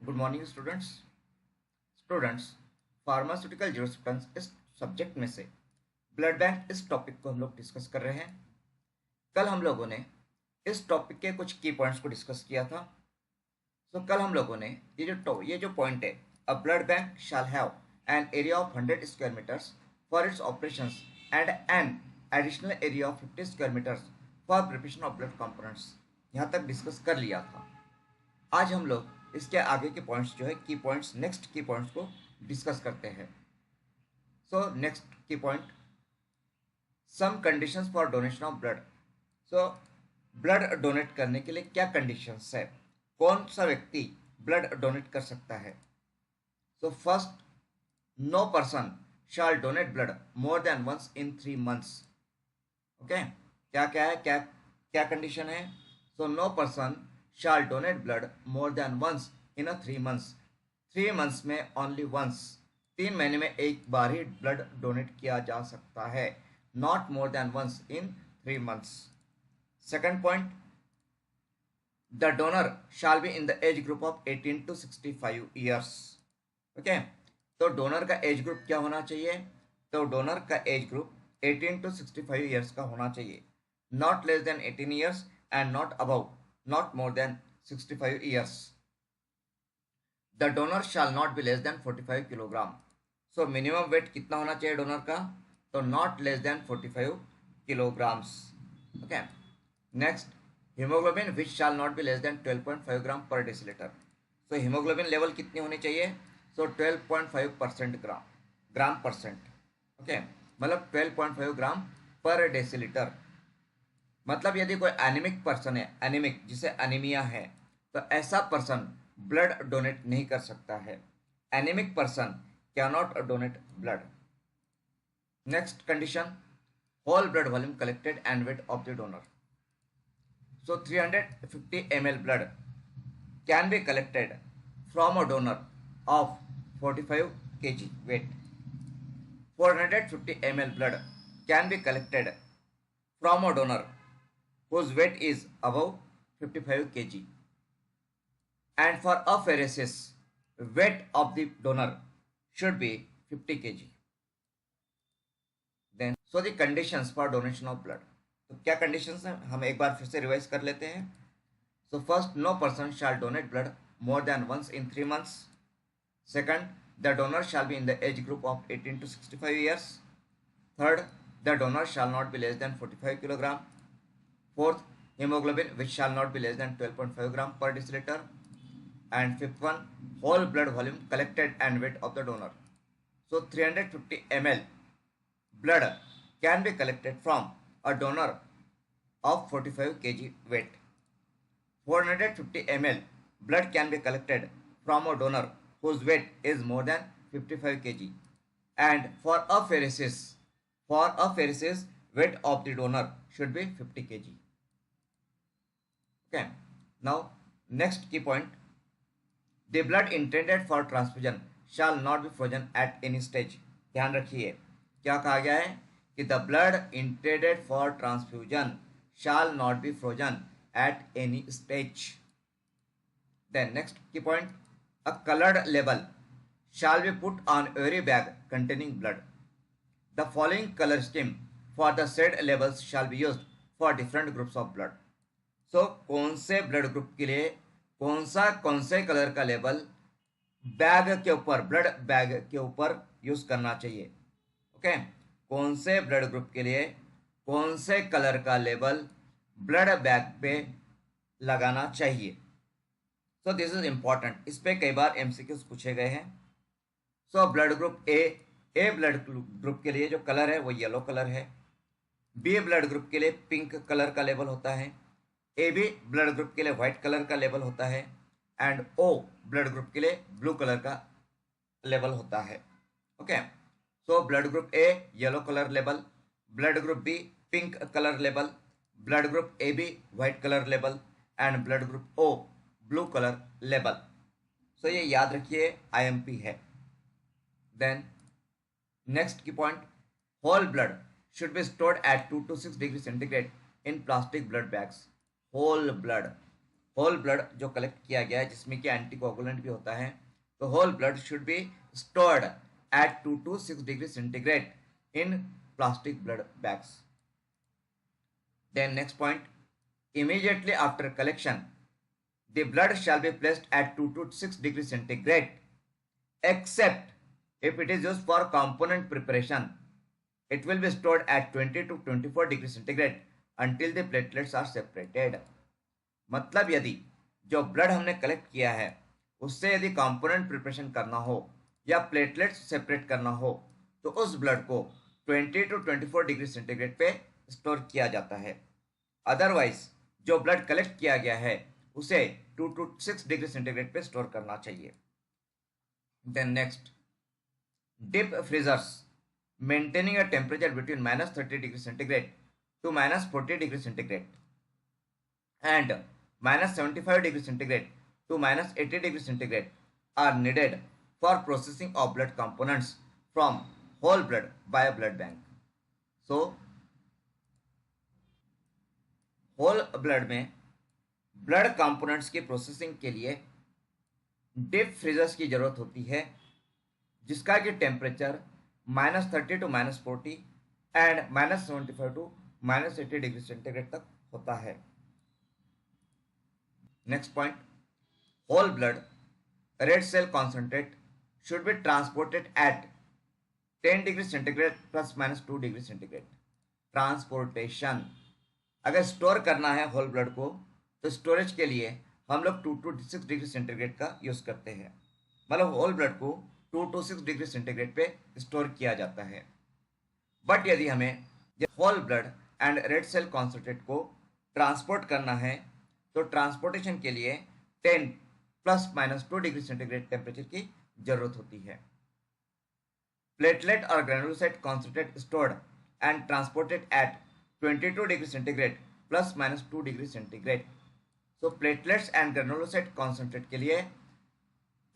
Good morning students pharmaceutical jurisprudence इस subject में से ब्लड बैंक इस टॉपिक को हम लोग डिस्कस कर रहे हैं। कल हम लोगों ने इस टॉपिक के कुछ की पॉइंट्स को डिस्कस किया था। कल हम लोगों ने ये जो पॉइंट है, a blood bank shall have an area of 100 square metres for its operations and an additional area of 50 square metres for preparation of blood components, यहाँ तक डिस्कस कर लिया था। आज हम लोग इसके आगे के पॉइंट्स जो है नेक्स्ट की पॉइंट्स को डिस्कस करते हैं। नेक्स्ट की point, some conditions for donation of blood. Blood donate करने के लिए क्या कंडीशंस है, कौन सा व्यक्ति ब्लड डोनेट कर सकता है। First, no person shall donate blood more than once in 3 months। Okay, क्या क्या है, क्या क्या कंडीशन है। No person shall donate blood more than once in a 3 months। 3 months में only once, 3 महीने में एक बार ही ब्लड डोनेट किया जा सकता है, not more than once in 3 months। Second point, the donor shall be in the age group of 18 to 65 years। Okay, तो donor का एज ग्रुप क्या होना चाहिए, तो डोनर का एज ग्रुप 18 to 65 ईयर्स का होना चाहिए, not less than 18 years and not above, not more than 65 years। The donor shall not be less than 45 kilogram। minimum weight कितना होना चाहिए डोनर का, तो not less than 45 kilograms। okay, next, hemoglobin which shall not be less than 12.5 gram per deciliter। hemoglobin level कितनी होनी चाहिए, 12.5% ग्राम percent. Okay, मतलब 12.5 ग्राम पर डेसीलीटर। मतलब यदि कोई एनीमिक पर्सन है, एनीमिक जिसे एनीमिया है, तो ऐसा पर्सन ब्लड डोनेट नहीं कर सकता है। Anaemic person can not donate blood. Next condition, whole blood volume collected and weight of the donor. 350 ml blood can be collected from a donor of 45 kg weight। 450 ml blood can be collected from a donor whose weight is above 55 kg, and for apheresis weight of the donor should be 50 kg। then the conditions for donation of blood, तो क्या conditions हैं हम एक बार फिर से revise कर लेते हैं। first, no person shall donate blood more than once in 3 months। second, the donor shall be in the age group of 18 to 65 years। third, the donor shall not be less than 45 kilogram। fourth, hemoglobin which shall not be less than 12.5 gram per deciliter। and fifth one, whole blood volume collected and weight of the donor। 350 ml blood can be collected from a donor of 45 kg weight। 450 ml blood can be collected from a donor whose weight is more than 55 kg, and for apheresis weight of the donor should be 50 kg। okay, now next key point, the blood intended for transfusion shall not be frozen at any stage। ध्यान रखिए क्या कहा गया है कि the blood intended for transfusion shall not be frozen at any stage। then next key point, a colored label shall be put on every bag containing blood। the following color scheme for the said labels shall be used for different groups of blood। कौन से blood group के लिए कौन से colour का label bag के ऊपर, blood bag के ऊपर यूज करना चाहिए। ओके, कौन से ब्लड ग्रुप के लिए कौन से कलर का लेबल ब्लड बैग पे लगाना चाहिए। दिस इज इंपॉर्टेंट, इस पे कई बार एमसीक्यूज पूछे गए हैं। ब्लड ग्रुप ए ब्लड ग्रुप के लिए जो कलर है वो येलो कलर है। बी ब्लड ग्रुप के लिए पिंक कलर का लेबल होता है। ए बी ब्लड ग्रुप के लिए व्हाइट कलर का लेबल होता है। एंड ओ ब्लड ग्रुप के लिए ब्लू कलर का लेबल होता है। Okay, blood group A yellow colour label, blood group B pink colour label, blood group A B white colour label and blood group O blue colour label. ये याद रखिए, IMP है। Then next की point, whole blood should be stored at 2 to 6 degrees centigrade in plastic blood bags। Whole blood whole blood जो collect किया गया है जिसमें कि एंटीकोगुलेंट भी होता है, तो whole blood should be stored at 2 to 6 degrees centigrade in plastic blood bags. Then next point, immediately after collection, the blood shall be placed at 2 to 6 degrees centigrade except if it is used for component preparation. It will be stored at 20 to 24 degrees centigrade until the platelets are separated. मतलब यदि जो blood हमने collect किया है उससे यदि component preparation करना हो या प्लेटलेट्स सेपरेट करना हो तो उस ब्लड को 20 टू 24 डिग्री सेंटीग्रेड पे स्टोर किया जाता है। अदरवाइज जो ब्लड कलेक्ट किया गया है उसे 2 टू 6 डिग्री सेंटीग्रेड पे स्टोर करना चाहिए। Then next, deep freezers maintaining a temperature between -30 degree centigrade to -40 degree centigrade and -75 degree centigrade to -80 degree centigrade are needed for processing of blood components from whole blood by a blood bank. So, whole blood में blood components की processing के लिए deep freezers की जरूरत होती है जिसका कि temperature -30 to -40 and -75 to -80 degree centigrade तक होता है। Next point, whole blood red cell concentrate should be transported at 10 degree centigrade plus minus 2 degree centigrade. Transportation, अगर स्टोर करना है होल ब्लड को तो स्टोरेज के लिए हम लोग 2 to 6 डिग्री सेंटीग्रेड का यूज़ करते हैं। मतलब होल ब्लड को 2 to 6 डिग्री सेंटीग्रेड पे स्टोर किया जाता है। बट यदि हमें whole blood and red cell concentrate को ट्रांसपोर्ट करना है तो ट्रांसपोर्टेशन के लिए 10 plus minus 2 degree centigrade temperature की जरूरत होती है। प्लेटलेट और granulocyte concentrate stored and transported at 22 degree centigrade plus minus 2 degree centigrade. So platelets and granulocyte concentrate के लिए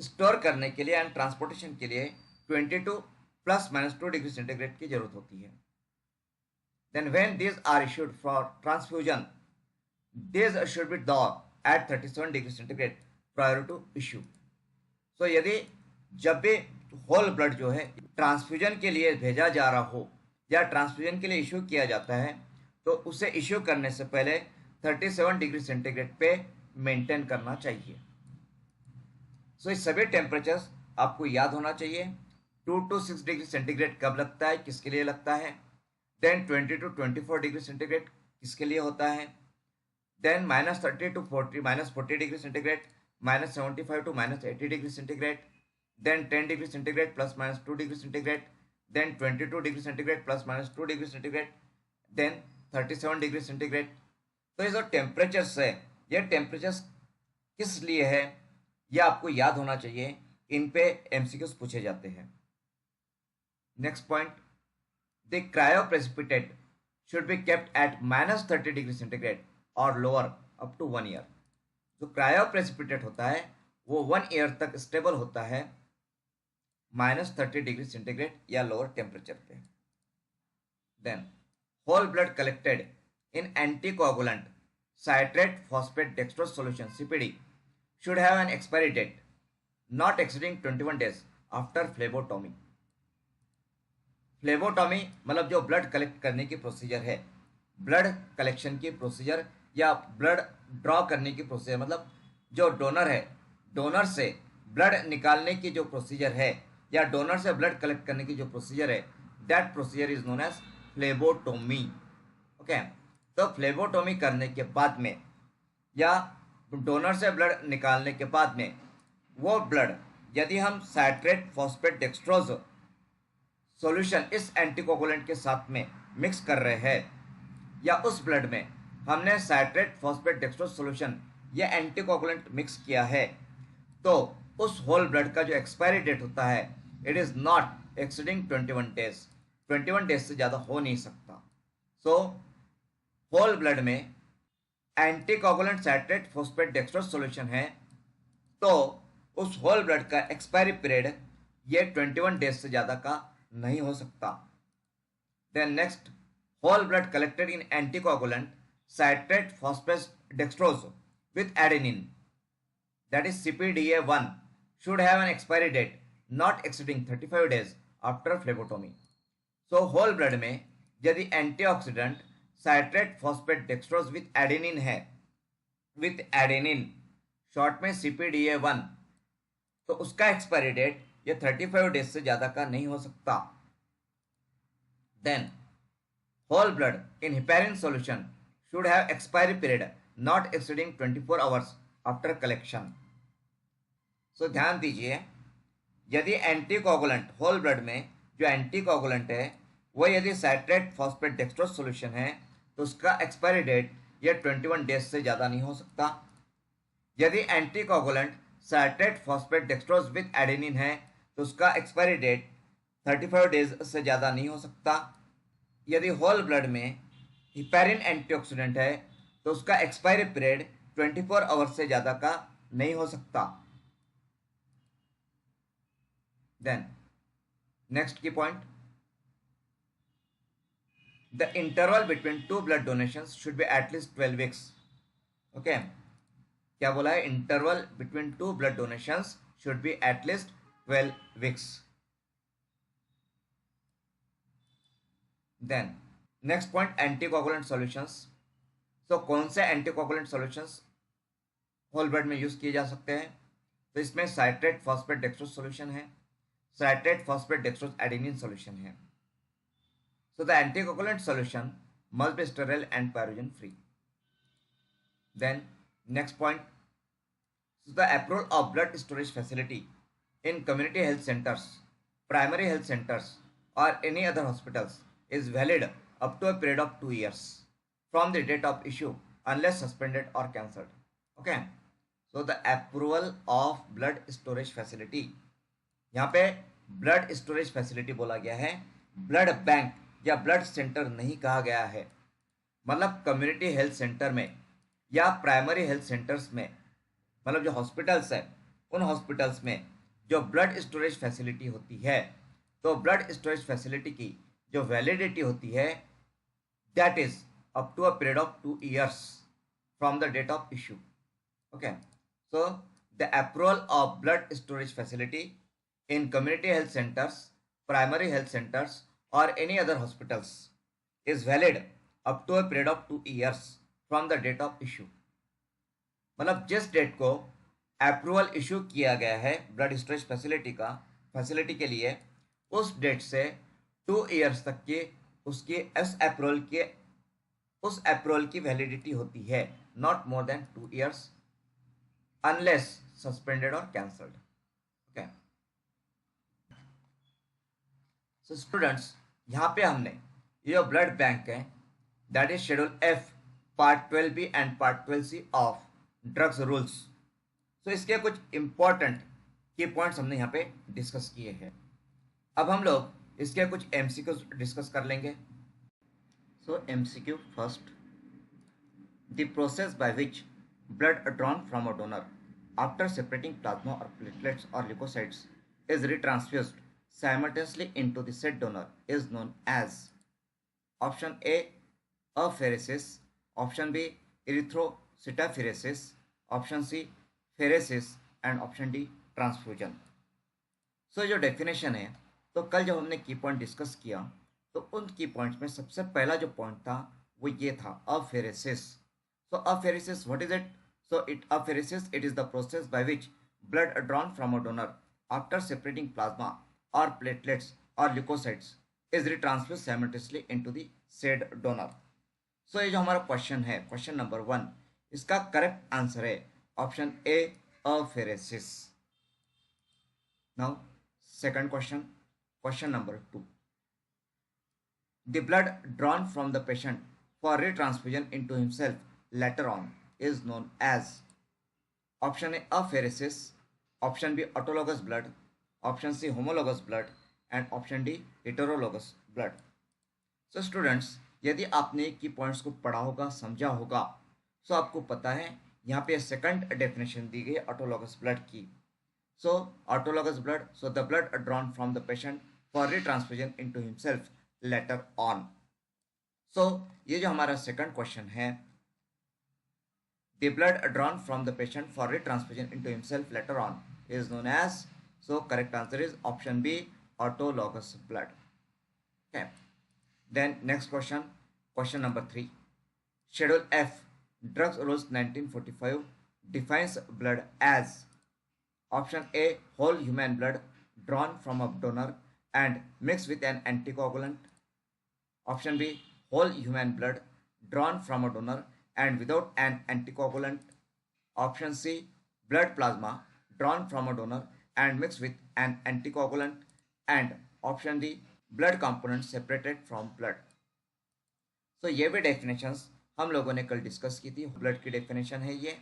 स्टोर करने के लिए एंड ट्रांसपोर्टेशन के लिए 22 प्लस माइनस 2 डिग्री सेंटीग्रेड की जरूरत होती है। Then when these are issued for transfusion, these should be thawed at 37 degree centigrade prior to issue. So यदि जब भी होल ब्लड जो है ट्रांसफ्यूजन के लिए भेजा जा रहा हो या ट्रांसफ्यूजन के लिए इशू किया जाता है तो उसे इशू करने से पहले 37 डिग्री सेंटीग्रेड पे मेंटेन करना चाहिए। सो इस सभी टेम्परेचर्स आपको याद होना चाहिए। 2 to 6 डिग्री सेंटीग्रेड कब लगता है, किसके लिए लगता है। देन 20 to 24 डिग्री सेंटीग्रेड किसके लिए होता है। Then -30 to 40 -40 degree centigrade, -75 to -80 degree centigrade, then 10 degree centigrade plus minus 2 degree centigrade, then 22 degree centigrade plus minus 2 degree centigrade, then 37 degree centigrade। तो ये जो टेम्परेचर्स है ये टेम्परेचर्स किस लिए है ये आपको याद होना चाहिए, इन पे एमसीक्यूज पूछे जाते हैं। Next point, the cryoprecipitate should be kept at -30 degree centigrade और लोअर अप टू 1 ईयर। जो क्रायोप्रेसिपिटेट होता है वो 1 ईयर तक स्टेबल होता है -30 डिग्री सेंटीग्रेड या लोअर टेम्परेचर पे। Then whole blood collected in anticoagulant citrate phosphate dextrose solution CPD should have an expiry date not exceeding 21 days after phlebotomy. Phlebotomy मतलब जो ब्लड कलेक्ट करने की प्रोसीजर है, ब्लड कलेक्शन की procedure या blood draw करने की प्रोसीजर, मतलब जो डोनर है डोनर से ब्लड निकालने की जो प्रोसीजर है या डोनर से ब्लड कलेक्ट करने की जो प्रोसीजर है, that procedure is known as phlebotomy. Okay, तो फ्लेबोटोमी करने के बाद में या डोनर से ब्लड निकालने के बाद में वो ब्लड यदि हम साइट्रेट फॉस्फेट डेक्सट्रोज सॉल्यूशन इस एंटीकोगुलेंट के साथ में मिक्स कर रहे हैं या उस ब्लड में हमने साइट्रेट फॉस्फेट डेक्सट्रोज सॉल्यूशन या एंटीकोगुलेंट मिक्स किया है तो उस होल ब्लड का जो एक्सपायरी डेट होता है it is not exceeding 21 days. 21 days से ज़्यादा हो नहीं सकता। सो होल ब्लड में anticoagulant citrate phosphate dextrose solution है तो उस होल ब्लड का एक्सपायरी पीरियड ये 21 डेज से ज़्यादा का नहीं हो सकता। Then next, whole blood collected in anticoagulant citrate phosphate dextrose with adenine, that is CPDA1, should have an expiry date not exceeding 35 days after phlebotomy. So whole blood में यदि antioxidant citrate phosphate dextrose with adenine है, with adenine short में CPDA1, तो उसका expiry date ये 35 days से ज्यादा का नहीं हो सकता. Then whole blood in heparin solution should have expiry period not exceeding 24 hours after collection. So ध्यान दीजिए, यदि एंटीकोगुलेंट होल ब्लड में जो एंटीकोगुलेंट है वो यदि साइट्रेट फॉस्फेट डेक्सट्रोज सॉल्यूशन है तो उसका एक्सपायरी डेट ये 21 डेज से ज़्यादा नहीं हो सकता. यदि anticoagulant citrate phosphate dextrose with adenine है तो उसका एक्सपायरी डेट 35 डेज से ज़्यादा नहीं हो सकता. यदि होल ब्लड में हिपैरिन एंटीऑक्सीडेंट है तो उसका एक्सपायरी पीरियड 24 आवर्स से ज़्यादा का नहीं हो सकता. देन नेक्स्ट की point, the interval between two blood donations should be at least 12 weeks. Okay, क्या बोला है? Interval between two blood donations should be at least 12 weeks. Then next point, anticoagulant solutions. तो कौन से एंटीकोगुलेंट सॉल्यूशंस होल ब्लड में use किए जा सकते हैं? तो इसमें साइट्रेट फॉस्फेट डेक्सट्रोज सॉल्यूशन है, citrate phosphate dextrose adenine solution है. So the anticoagulant solution must B sterile and pyrogen free. Then next point, the approval of blood storage facility in community health centres, primary health centres और any other hospitals is valid up to a period of 2 years from the date of issue unless suspended or cancelled. Okay, so the approval of blood storage facility, यहाँ पे blood storage facility बोला गया है, blood bank या blood centre नहीं कहा गया है. मतलब कम्युनिटी हेल्थ सेंटर में या प्राइमरी हेल्थ सेंटर्स में, मतलब जो हॉस्पिटल्स है उन हॉस्पिटल्स में जो ब्लड स्टोरेज फैसिलिटी होती है, तो ब्लड स्टोरेज फैसिलिटी की जो वैलिडिटी होती है that is up to a period of 2 years from the date of issue. Okay, so the approval of blood storage facility in community health centres, primary health centres और any other hospitals is valid up to a period of 2 years from the date of issue. मतलब जिस date को approval issue किया गया है blood storage facility के लिए, उस डेट से 2 years तक की उसकी उस अप्रूवल की वैलिडिटी होती है, not more than 2 years unless suspended और कैंसल्ड. ओके, सो स्टूडेंट्स, यहाँ पे हमने ये ब्लड बैंक है that is schedule F part 12B and part 12C of drugs rules. So इसके कुछ इंपॉर्टेंट की पॉइंट्स हमने यहाँ पे डिस्कस किए हैं. अब हम लोग इसके कुछ MCQ डिस्कस कर लेंगे. So MCQ first, the process by which blood drawn from a donor after separating plasma or platelets or leukocytes is retransfused simultaneously into the said donor is known as. Option A apheresis, option B erythrocytapheresis, option C pheresis and option D transfusion. So जो definition है, तो कल जब हमने की point discuss किया तो उन की पॉइंट्स में सबसे पहला जो पॉइंट था वो ये था apheresis. So apheresis what is it? So apheresis it is the process by which blood drawn from a donor after separating plasma or platelets or leukocytes is retransfused simultaneously into the said donor. So ये जो हमारा question है, question number 1, इसका correct answer है option A apheresis. Now second question, question number 2, the blood drawn from the patient for retransfusion into himself later on is known as. Option A apheresis, option B autologous blood, option C homologous blood and option D heterologous blood. So students, यदि आपने की points को पढ़ा होगा, समझा होगा, तो आपको पता है यहाँ पे सेकंड डेफिनेशन दी गई ऑटोलॉगस ब्लड की. So autologous blood, so the blood drawn from the patient for retransfusion into himself later on. So ये जो हमारा सेकंड क्वेश्चन है The blood drawn from the patient for retransfusion into himself later on is known as, so correct answer is option B, autologous blood. Okay, then next question, question number 3. Schedule F, drugs rules 1945, defines blood as option A, whole human blood drawn from a donor and mixed with an anticoagulant. Option B, whole human blood drawn from a donor and without an anticoagulant. Option C, blood plasma drawn from a donor and mixed with an anticoagulant. And option D, blood component separated from blood. So ये भी definitions हम लोगों ने कल discuss की थी, blood की definition है ये.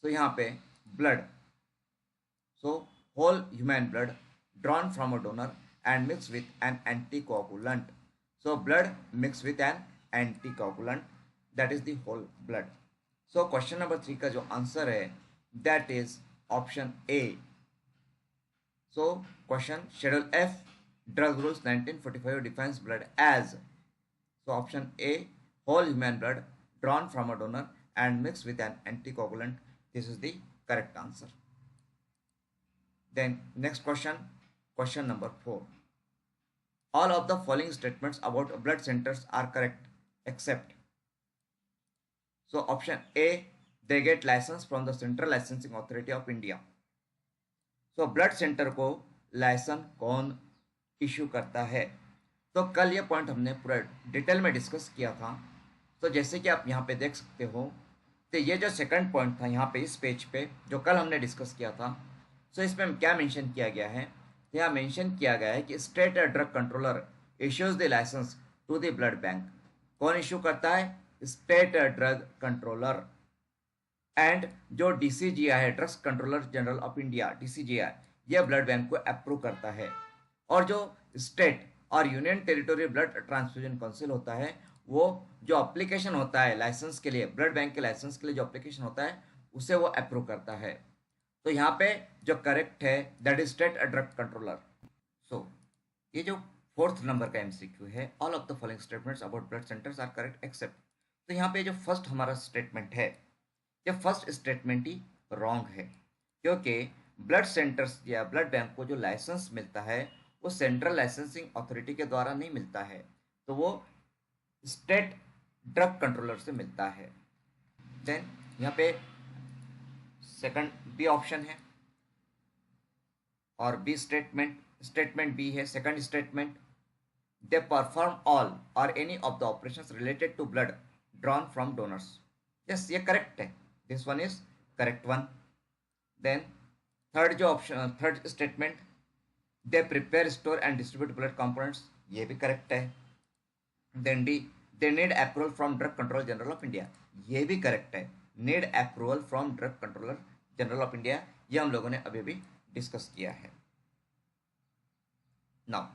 तो यहाँ पे blood, so whole human blood drawn from a donor and mixed with an anticoagulant. So blood mixed with an anticoagulant, that is the whole blood. So question number 3 का जो आंसर है that is option A. So question schedule F, drug rules 1945 defines blood as, so option A, whole human blood drawn from a donor and mixed with an anticoagulant. This is the correct answer. Then next question, question number 4. All of the following statements about blood centers are correct except, so option A, they get license from the Central Licensing Authority of India. So blood centre को licence कौन issue करता है? तो कल ये point हमने पूरा detail में डिस्कस किया था. तो जैसे कि आप यहाँ पे देख सकते हो, तो ये जो सेकंड पॉइंट था यहाँ पे इस पेज पे जो कल हमने डिस्कस किया था, सो इसमें क्या मेंशन किया गया है? यहाँ मेंशन किया गया है कि state drug controller issues the licence to the blood bank. कौन इशू करता है? State drug controller. एंड जो डीसीजीआई है, drugs controller general of India, DCGI, यह ब्लड बैंक को अप्रूव करता है. और जो स्टेट और union territory blood transfusion council होता है, वो जो एप्लीकेशन होता है लाइसेंस के लिए, ब्लड बैंक के लाइसेंस के लिए जो एप्लीकेशन होता है, उसे वो अप्रूव करता है. तो यहाँ पे जो करेक्ट है that is state drug controller. So ये जो 4th नंबर का एमसीक्यू है, all of the following statements about blood centres are correct except. तो यहाँ पे जो फर्स्ट हमारा स्टेटमेंट है, ये फर्स्ट स्टेटमेंट ही रॉन्ग है, क्योंकि ब्लड सेंटर्स या ब्लड बैंक को जो लाइसेंस मिलता है वो सेंट्रल लाइसेंसिंग अथॉरिटी के द्वारा नहीं मिलता है, तो वो स्टेट ड्रग कंट्रोलर से मिलता है. देन यहाँ पे सेकंड बी ऑप्शन है और बी स्टेटमेंट बी है. Second statement, they perform all or any of the operations related to blood drawn from donors. Yes, ये करेक्ट है, this one is correct one. Then third जो option, third statement, they prepare store and distribute blood components, ये भी correct है. Then D, they need approval from drug controller general of India, ये भी correct है. Need approval from drug controller general of India, ये हम लोगों ने अभी भी डिस्कस किया है. Now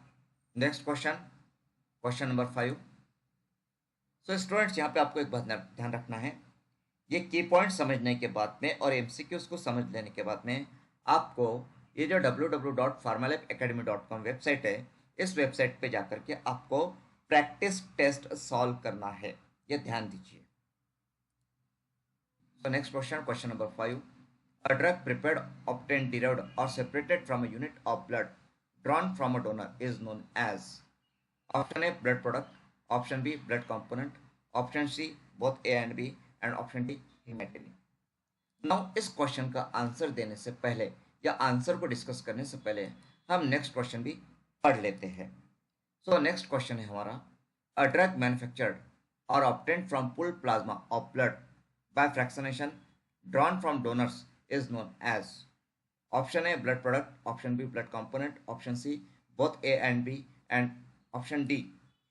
next question, question number 5. सो स्टूडेंट्स, यहाँ पे आपको एक बात ध्यान रखना है, ये की पॉइंट समझने के बाद में और एमसीक्यूज को समझ लेने के बाद में आपको ये जो www.pharmalabacademy.com वेबसाइट है, इस वेबसाइट पे जाकर के आपको प्रैक्टिस टेस्ट सॉल्व करना है, ये ध्यान दीजिए. So next question, question number 5. A drug prepared, obtained, derived or separated from a unit of blood drawn from a donor is known as, option A, blood product, option B, blood component, option C, both A and B, and option D, hematinic. Now इस question का answer देने से पहले या answer को discuss करने से पहले हम नेक्स्ट क्वेश्चन भी पढ़ लेते हैं. सो नेक्स्ट क्वेश्चन है हमारा, अ drug manufactured or obtained from pooled plasma of blood by fractionation drawn from donors is known as, option A, blood product, option B, blood component, option C, both A and B, and option D,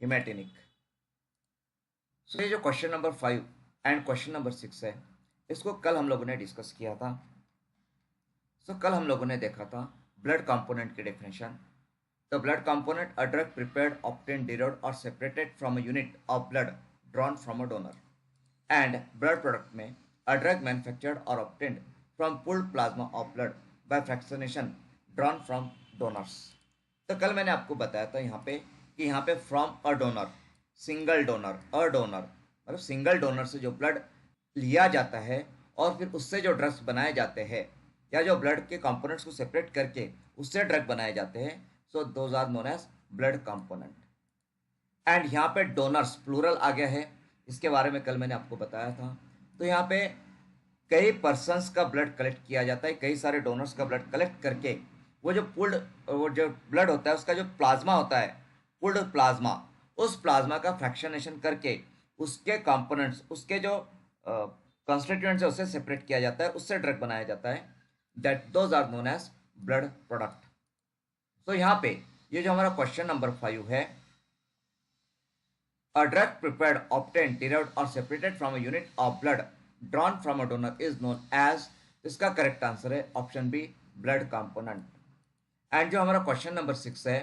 hematinic. So ये जो question number 5 and question number 6 है, इसको कल हम लोगों ने discuss किया था. सो कल हम लोगों ने देखा था ब्लड कंपोनेंट की definition. The blood component, a drug prepared, obtained, derived or separated from a unit of blood drawn from a donor. And blood product में a drug manufactured or obtained from pooled plasma of blood by fractionation drawn from donors. तो कल मैंने आपको बताया था यहाँ पे कि यहाँ पे from a donor, single donor, a donor मतलब सिंगल डोनर से जो ब्लड लिया जाता है और फिर उससे जो ड्रग्स बनाए जाते हैं या जो ब्लड के कंपोनेंट्स को सेपरेट करके उससे ड्रग बनाए जाते हैं, so those are known as blood component. And यहाँ पे डोनर्स प्लूरल आ गया है, इसके बारे में कल मैंने आपको बताया था। तो यहाँ पे कई पर्सन्स का ब्लड कलेक्ट किया जाता है, कई सारे डोनर्स का ब्लड कलेक्ट करके वो जो ब्लड होता है उसका जो प्लाज्मा होता है, पुल्ड प्लाज्मा, उस प्लाज्मा का फ्रैक्शनेशन करके उसके कंपोनेंट्स, उसके जो कंस्टिट्यूएंट्स है उससे सेपरेट किया जाता है, उससे ड्रग बनाया जाता है। That those are known as blood product. तो यहाँ पे ये जो हमारा क्वेश्चन नंबर 5 है, a drug prepared, obtained, derived or separated from a unit of blood drawn from a donor is known as, इसका करेक्ट आंसर है option B, blood component. And जो हमारा क्वेश्चन नंबर 6 है,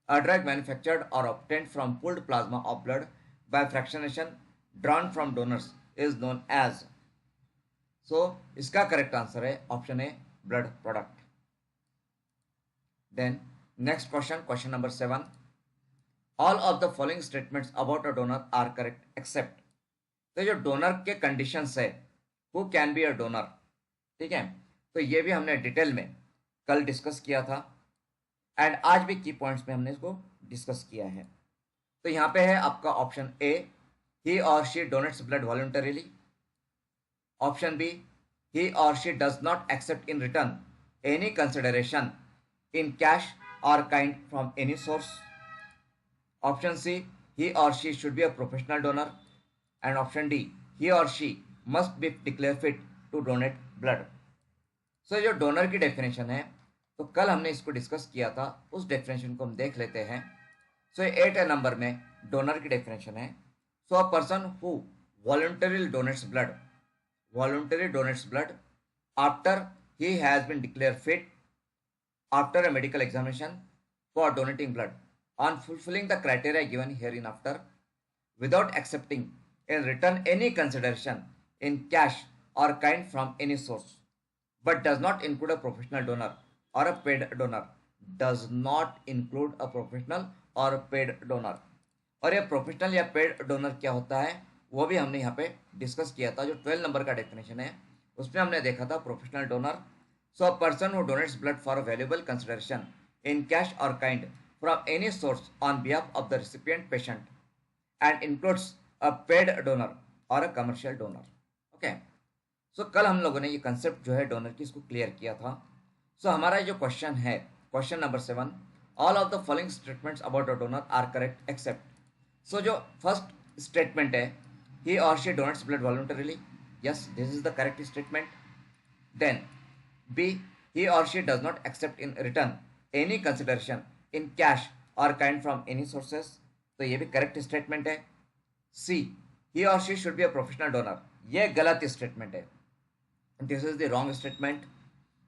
a drug manufactured or obtained from pooled plasma of blood by fractionation drawn from donors is known as, सो इसका correct answer है option A, blood product. Then next question, question number 7, all of the following statements about a donor are correct except, तो जो donor के conditions है, who can be a donor, ठीक है, तो ये भी हमने डिटेल में कल डिस्कस किया था एंड आज भी की पॉइंट्स में हमने इसको डिस्कस किया है। तो यहाँ पे है आपका option A, he or she donates blood voluntarily. Option B, he or she does not accept in return any consideration in cash or kind from any source. Option C, he or she should be a professional donor. And option D, he or she must be declared fit to donate blood. So जो donor की definition है, तो कल हमने इसको discuss किया था, उस डेफिनेशन को हम देख लेते हैं। सो 8 नंबर में डोनर की डेफिनेशन है, so a person who voluntarily donates blood after he has been declared fit after a medical examination for donating blood on fulfilling the criteria given hereinafter without accepting in return any consideration in cash or kind from any source, but does not include a professional donor or a paid donor, does not include a professional or a paid donor। और ये professional या paid donor क्या होता है वो भी हमने यहाँ पे डिस्कस किया था। जो 12 नंबर का डेफिनेशन है उसमें हमने देखा था professional donor, so a person who donates blood for a valuable consideration in cash or kind from any source on behalf of the recipient patient and includes a paid donor or a commercial donor। Okay, so कल हम लोगों ने ये concept जो है donor की इसको clear किया था। सो हमारा जो क्वेश्चन है, question number 7, all of the following statements about a donor are correct except, so जो फर्स्ट स्टेटमेंट है, he or she donates blood voluntarily, yes this is the correct statement. Then B, he or she does not accept in return any consideration in cash or kind from any sources, तो ये भी correct statement है। C, he or she should be a professional donor, ये गलत statement है, this is the wrong statement.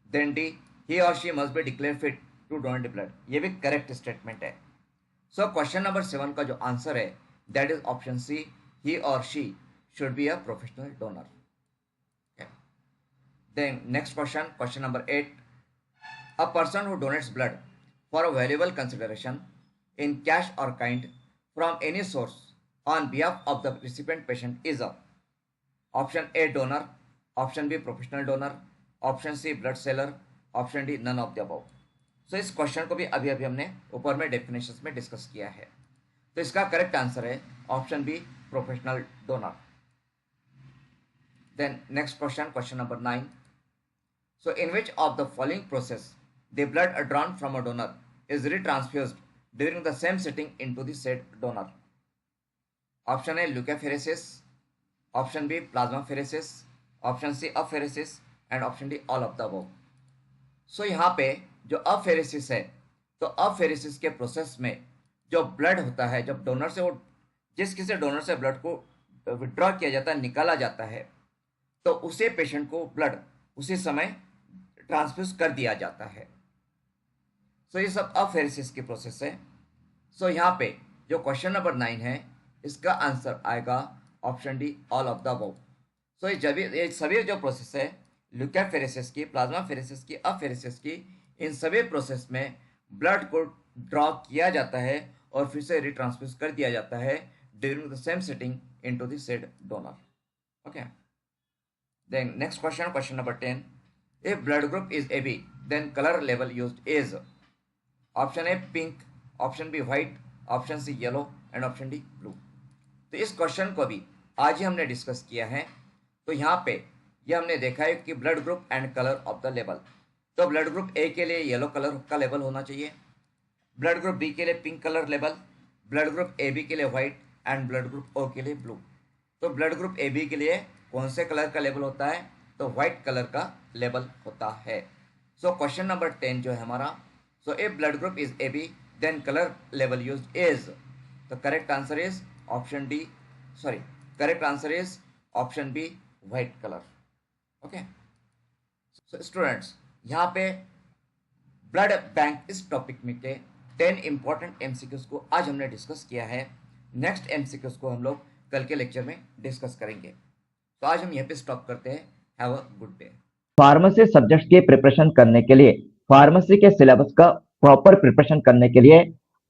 Then D, he or she must be declared fit to donate blood, ये भी correct statement है। So question number 7 का जो answer है that is option C, he or she should be a professional donor। Then next question, question number 8, a person who donates blood for a valuable consideration in cash or kind from any source on behalf of the recipient patient is a, option A donor, option B professional donor, option C blood seller, option D none of the above। सो इस question को भी अभी अभी हमने ऊपर में definitions में discuss किया है, तो इसका करेक्ट आंसर है option B, professional donor. Then next question, question number 9, so in which of the following process the blood drawn from a donor is retransfused during the same sitting into the said donor? Option A leukapheresis, option B plasmapheresis, option C apheresis and option D all of the above. So यहाँ पे जो अफेरेसिस है, तो अफेरेसिस के process में जो blood होता है, जब डोनर से वो जिस किसी डोनर से ब्लड को विड्रॉ किया जाता है, निकाला जाता है, तो उसे पेशेंट को ब्लड उसी समय ट्रांसफ्यूज कर दिया जाता है। सो ये सब अफेरेसिस की प्रोसेस है। सो यहाँ पे जो क्वेश्चन नंबर 9 है इसका आंसर आएगा option D, all of the above. So ये सभी जो प्रोसेस है, ल्यूकोफेरेसिस की, प्लाज्माफेरेसिस की, अफेरेसिस की, इन सभी प्रोसेस में ब्लड को ड्रॉ किया जाता है और फिर से रिट्रांसफ्यूज कर दिया जाता है during the same setting into the said donor. Okay, Then next question, question number 10. If blood group is AB, then color level used is option A pink, option B white, option C yellow and option D blue. तो इस question को भी आज ही हमने discuss किया है। तो यहाँ पे ये हमने देखा है कि blood group and colour of the level. तो ब्लड ग्रुप ए के लिए येलो कलर का लेवल होना चाहिए, ब्लड ग्रुप बी के लिए pink colour level, blood group A B के लिए white and blood group O के लिए ब्लू। तो ब्लड ग्रुप ए बी के लिए कौन से कलर का लेवल होता है? तो व्हाइट कलर का लेवल होता है। सो क्वेश्चन नंबर 10 जो है हमारा, so if blood group is AB then color level used is, the correct answer is option D, sorry, correct answer is option B, white color. Okay, so students यहाँ पे blood bank इस topic में के 10 important MCQs को आज हमने discuss किया है। नेक्स्ट एमसीक्यूज को हम लोग कल के लेक्चर में डिस्कस करेंगे। तो आज हम यहाँ पे स्टॉप करते हैं। Have a good day. Pharmacy subject की प्रिपरेशन करने के लिए, फार्मेसी के सिलेबस का प्रॉपर प्रिपरेशन करने के लिए,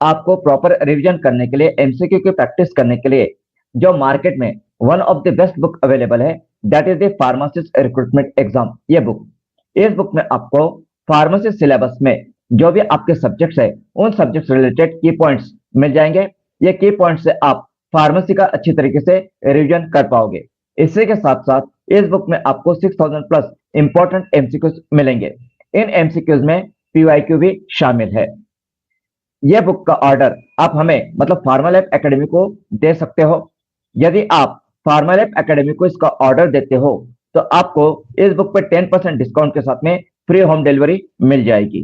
आपको प्रॉपर रिवीजन करने के लिए, एमसीक्यू की प्रैक्टिस करने के लिए जो मार्केट में one of the best book available है, that is the pharmacist recruitment exam. ये बुक, इस बुक में आपको फार्मेसी सिलेबस में जो भी आपके सब्जेक्ट्स है उन सब्जेक्ट्स रिलेटेड की पॉइंट्स मिल जाएंगे। ये की पॉइंट्स से आप फार्मेसी का अच्छी तरीके से रिवीजन कर पाओगे। इसी के साथ साथ इस बुक में आपको 6000 प्लस इंपॉर्टेंट एमसीक्यूज मिलेंगे। इन एमसीक्यूज में पीवाईक्यू भी शामिल है। यह बुक का ऑर्डर आप हमें मतलब फार्मालैब एकेडमी को दे सकते हो। यदि आप फार्मालैब एकेडमी को इसका ऑर्डर देते हो तो आपको इस बुक पे 10% डिस्काउंट के साथ में फ्री होम डिलीवरी मिल जाएगी।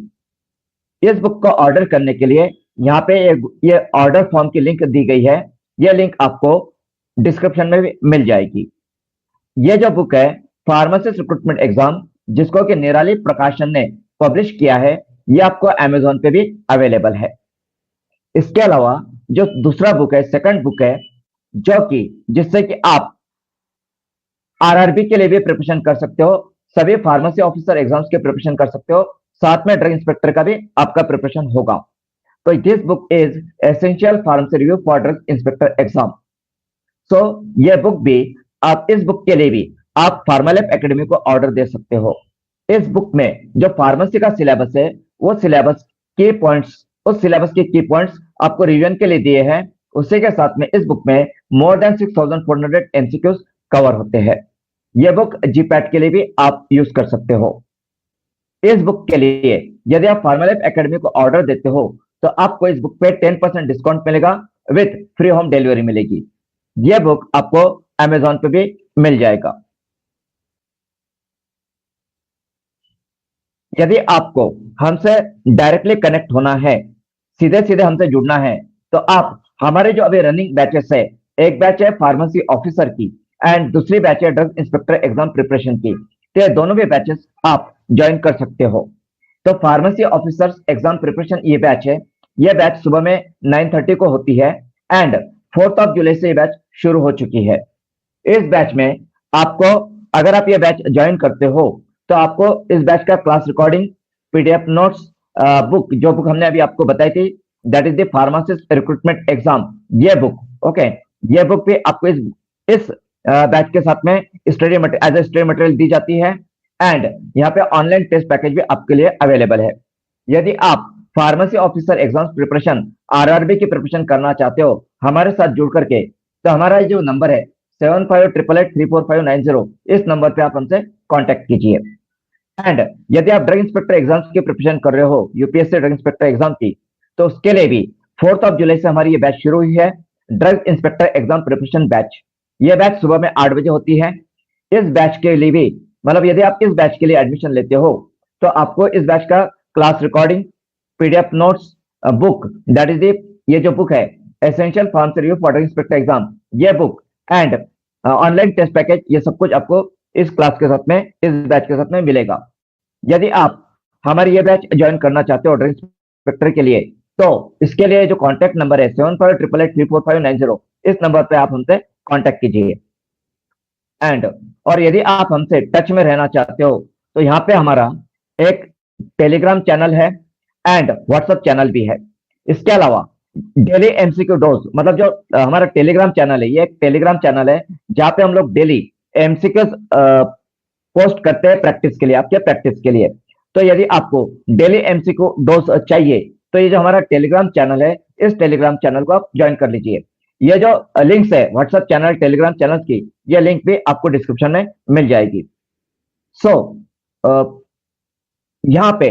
इस बुक का ऑर्डर करने के लिए यहाँ पे ये ऑर्डर फॉर्म की लिंक दी गई है। यह लिंक आपको डिस्क्रिप्शन में भी मिल जाएगी। यह जो बुक है फार्मासिस्ट रिक्रूटमेंट एग्जाम, जिसको कि निराली प्रकाशन ने पब्लिश किया है, ये आपको अमेजोन पे भी अवेलेबल है। इसके अलावा जो दूसरा बुक है, सेकंड बुक है, जो कि जिससे कि आप आरआरबी के लिए भी प्रिपरेशन कर सकते हो, सभी फार्मेसी ऑफिसर एग्जाम्स के प्रिपरेशन कर सकते हो, साथ में ड्रग इंस्पेक्टर का भी आपका प्रिपरेशन होगा। तो this book is essential pharmacy review for drug inspector exam. So ये बुक भी आप, इस बुक के लिए भी आप फार्मालैब एकेडमी को ऑर्डर दे सकते हो। इस बुक में जो फार्मेसी का सिलेबस है वो सिलेबस की पॉइंट्स, उस सिलेबस के की पॉइंट्स आपको रिवीजन के लिए दिए हैं। उसी के साथ में इस बुक में मोर देन 6400 एमसीक्यूज कवर होते हैं। यह बुक जीपैट के लिए भी आप यूज कर सकते हो। इस बुक के लिए यदि आप फार्मालैब एकेडमी को ऑर्डर देते हो तो आपको इस बुक पे 10% डिस्काउंट मिलेगा विथ फ्री होम डिलीवरी मिलेगी। यह बुक आपको अमेजोन पे भी मिल जाएगा। यदि आपको हमसे डायरेक्टली कनेक्ट होना है, सीधे सीधे हमसे जुड़ना है, तो आप हमारे जो अभी रनिंग बैचेस है, एक बैच है फार्मेसी ऑफिसर की एंड दूसरी बैच है ड्रग इंस्पेक्टर एग्जाम प्रिपरेशन की। तो ये दोनों भी बैचेस आप ज्वाइन कर सकते हो। तो फार्मेसी ऑफिसर्स एग्जाम प्रिपरेशन ये बैच है, ये बैच सुबह में 9:30 को होती है एंड 4 जुलाई से ये बैच शुरू हो चुकी है। इस बैच में आपको, अगर आप ये बैच ज्वाइन करते हो तो आपको इस बैच का class recording, PDF notes, book, जो बुक हमने अभी आपको बताई थी, that is the pharmacist recruitment exam, ये बुक, ओके, ये बुक भी आपको इस बैच के साथ में study material, as a study material दी जाती है एंड यहाँ पे ऑनलाइन टेस्ट पैकेज भी आपके लिए अवेलेबल है। यदि आप pharmacy officer exam preparation, RRB की प्रिपरेशन करना चाहते हो हमारे साथ जुड़ करके, तो हमारा जो नंबर है 7588834590, इस नंबर पे आप हमसे कांटेक्ट कीजिए। एंड यदि आप ड्रग इंस्पेक्टर एग्जाम्स की प्रिपरेशन कर रहे हो, यूपीएससी ड्रग इंस्पेक्टर एग्जाम की, तो उसके लिए भी 4 जुलाई से हमारी ये बैच शुरू हुई है, drug inspector exam preparation batch. ये बैच सुबह में 8 बजे होती है। इस बैच के लिए भी, मतलब यदि आप इस बैच के लिए एडमिशन लेते हो तो आपको इस बैच का class recording, PDF notes, book, that is ये जो बुक है essential pharmacy review for drug inspector exam, ये book and online test package, ये सब कुछ आपको इस क्लास के साथ में, इस बैच के साथ में मिलेगा। यदि आप हमारी ये बैच ज्वाइन करना चाहते हो ड्रग इंस्पेक्टर के लिए, तो इसके लिए जो कॉन्टैक्ट नंबर है 7588834590, इस नंबर पे आप हमसे कॉन्टैक्ट कीजिए। एंड और यदि आप हमसे टच में रहना चाहते हो तो यहाँ पे हमारा एक टेलीग्राम चैनल है एंड व्हाट्सएप चैनल भी है। इसके अलावा डेली एमसीक्यू डोज, मतलब जो हमारा टेलीग्राम चैनल है, ये एक टेलीग्राम चैनल है जहाँ पे हम लोग डेली एमसीक्यूज पोस्ट करते हैं प्रैक्टिस के लिए, आपके प्रैक्टिस के लिए। तो यदि आपको डेली एमसीक्यू डोज चाहिए तो ये जो हमारा टेलीग्राम चैनल है, इस टेलीग्राम चैनल को आप ज्वाइन कर लीजिए। ये जो लिंक्स है व्हाट्सएप चैनल, टेलीग्राम चैनल की, ये लिंक भी आपको डिस्क्रिप्शन में मिल जाएगी। सो यहाँ पे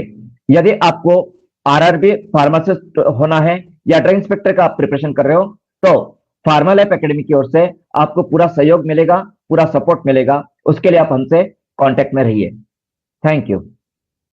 यदि आपको आरआरबी फार्मासिस्ट होना है या ड्रग इंस्पेक्टर का आप प्रिपरेशन कर रहे हो, तो फार्मा लैब एकेडमी की ओर से आपको पूरा सहयोग मिलेगा, पूरा सपोर्ट मिलेगा। उसके लिए आप हमसे कांटेक्ट में रहिए। Thank you.